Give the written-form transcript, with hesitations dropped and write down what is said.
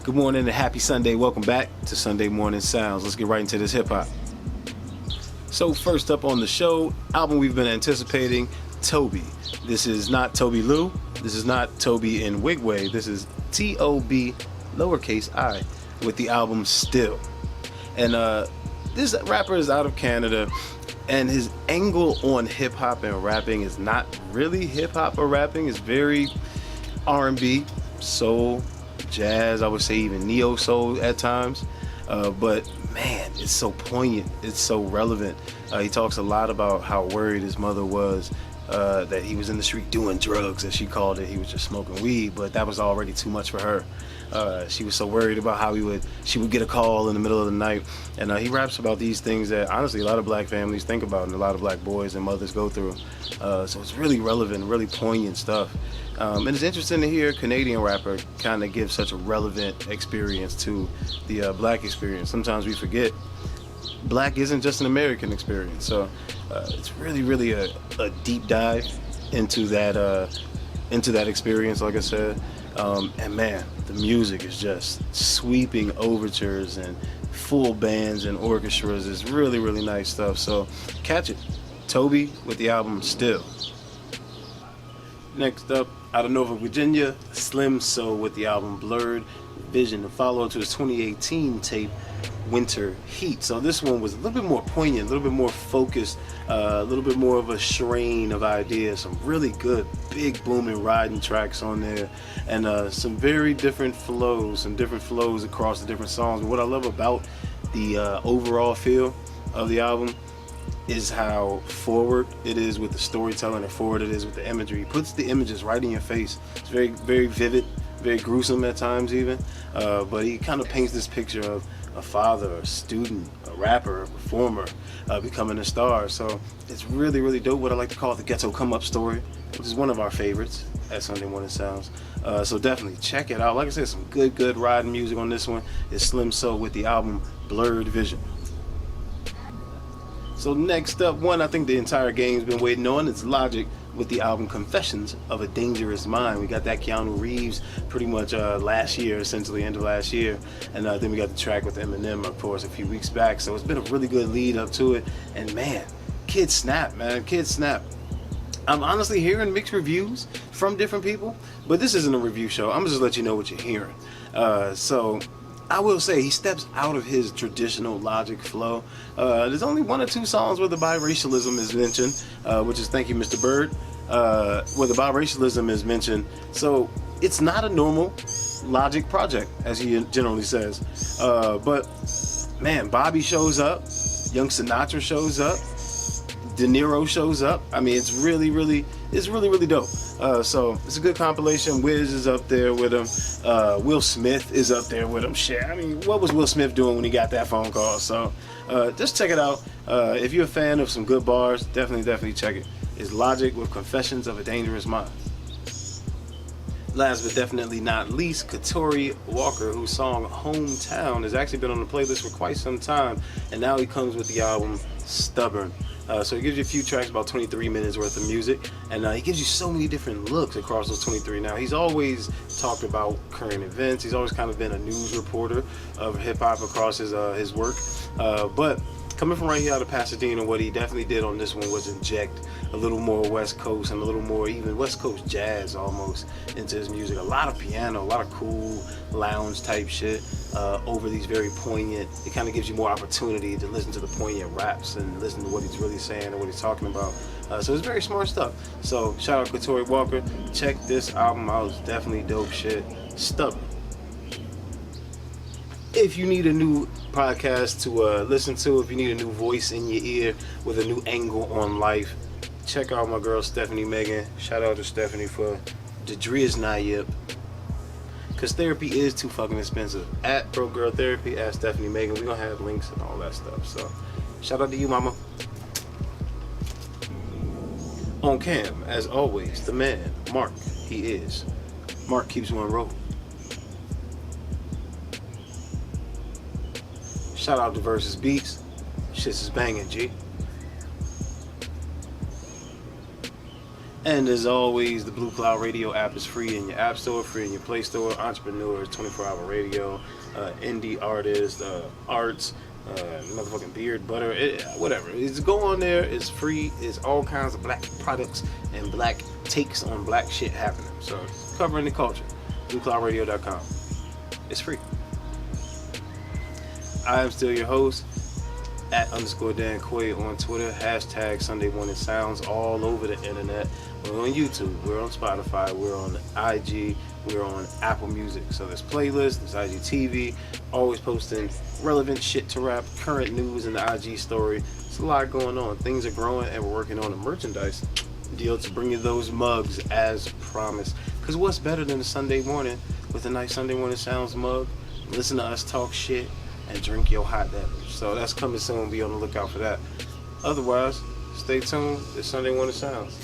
Good morning and happy Sunday. Welcome back to Sunday Morning Sounds. Let's get right into this hip hop. So first up on the show, album we've been anticipating, TOBi. This is not Toby Lou. This is not TOBi in Wigway. This is TOBi lowercase I with the album Still. And this rapper is out of Canada, and his angle on hip hop and rapping is not really hip hop or rapping. It's very R&B, soul, jazz, I would say even neo soul at times, but man, it's so poignant, it's so relevant. He talks a lot about how worried his mother was that he was in the street doing drugs, as she called it. He was just smoking weed, but that was already too much for her. She was so worried about how she would get a call in the middle of the night, and he raps about these things that honestly a lot of black families think about and a lot of black boys and mothers go through. So it's really relevant, really poignant stuff. And it's interesting to hear a Canadian rapper kind of give such a relevant experience to the black experience. Sometimes we forget black isn't just an American experience. So it's really a deep dive into that experience, like I said. And man, the music is just sweeping overtures and full bands and orchestras. It's really nice stuff. So catch it. TOBi with the album Still. Next up, out of Norfolk, Virginia, Slim Soul with the album Blurred Vision, the follow-up to his 2018 tape Winter Heat. So this one was a little bit more poignant, a little bit more focused, a little bit more of a strain of ideas. Some really good, big, booming riding tracks on there, and some very different flows, across the different songs. But what I love about the overall feel of the album is how forward it is with the storytelling and forward it is with the imagery. He puts the images right in your face. It's very vivid, very gruesome at times even, but he kind of paints this picture of a father, a student, a rapper, a performer, becoming a star. So it's really dope. What I like to call the ghetto come up story, which is one of our favorites at Sunday Morning Sounds. So definitely check it out. Like I said, some good riding music on this one. It's Slim Soul with the album Blurred Vision. So next up, one I think the entire game's been waiting on, it's Logic with the album Confessions of a Dangerous Mind. We got that Keanu Reeves pretty much last year, essentially end of last year, and then we got the track with Eminem, of course, a few weeks back. So it's been a really good lead up to it, and man, kids snap. I'm honestly hearing mixed reviews from different people, but this isn't a review show. I'm just let you know what you're hearing. So I will say he steps out of his traditional Logic flow. There's only one or two songs where the biracialism is mentioned, which is Thank You, Mr. Bird, where the biracialism is mentioned. So it's not a normal Logic project, as he generally says. But man, Bobby shows up, Young Sinatra shows up, De Niro shows up. I mean, it's really dope. So it's a good compilation. Wiz is up there with him. Will Smith is up there with him. Shit, I mean, what was Will Smith doing when he got that phone call? So just check it out. If you're a fan of some good bars, definitely check it. It's Logic with Confessions of a Dangerous Mind. Last but definitely not least, Katori Walker, whose song Hometown has actually been on the playlist for quite some time, and now he comes with the album Stubborn. So he gives you a few tracks, about 23 minutes worth of music, and he gives you so many different looks across those 23. Now, he's always talked about current events. He's always kind of been a news reporter of hip-hop across his work, but coming from right here out of Pasadena, what he definitely did on this one was inject a little more West Coast and a little more even West Coast jazz almost into his music. A lot of piano, a lot of cool lounge type shit over these very poignant. It kind of gives you more opportunity to listen to the poignant raps and listen to what he's really saying and what he's talking about. So it's very smart stuff. So shout out Katori Walker. Check this album out. It's definitely dope shit. Stubborn. If you need a new podcast to listen to, if you need a new voice in your ear with a new angle on life, check out my girl Stephanie Megan. Shout out to Stephanie for the Driz Nayib. Because therapy is too fucking expensive. At Pro Girl Therapy, at Stephanie Megan. We're going to have links and all that stuff. So shout out to you, mama. On cam, as always, the man, Mark. He is. Mark keeps one rolling. Shout out to Versus Beats. Shit's is banging, G. And as always, the Blue Cloud Radio app is free in your app store, free in your Play Store. Entrepreneurs, 24-hour radio, indie artists, arts, motherfucking beard, butter, whatever. It's go on there. It's free. It's all kinds of black products and black takes on black shit happening. So covering the culture. BlueCloudRadio.com. It's free. I am still your host. @_Dan Quaid on Twitter, # Sunday Morning Sounds all over the internet. We're on YouTube, we're on Spotify, we're on IG, we're on Apple Music. So there's playlists, there's IGTV, always posting relevant shit to rap, current news in the IG story. There's a lot going on. Things are growing and we're working on a merchandise deal to bring you those mugs as promised. Because what's better than a Sunday morning with a nice Sunday Morning Sounds mug? Listen to us talk shit and drink your hot beverage. So that's coming soon. Be on the lookout for that. Otherwise, stay tuned. It's Sunday Morning Sounds.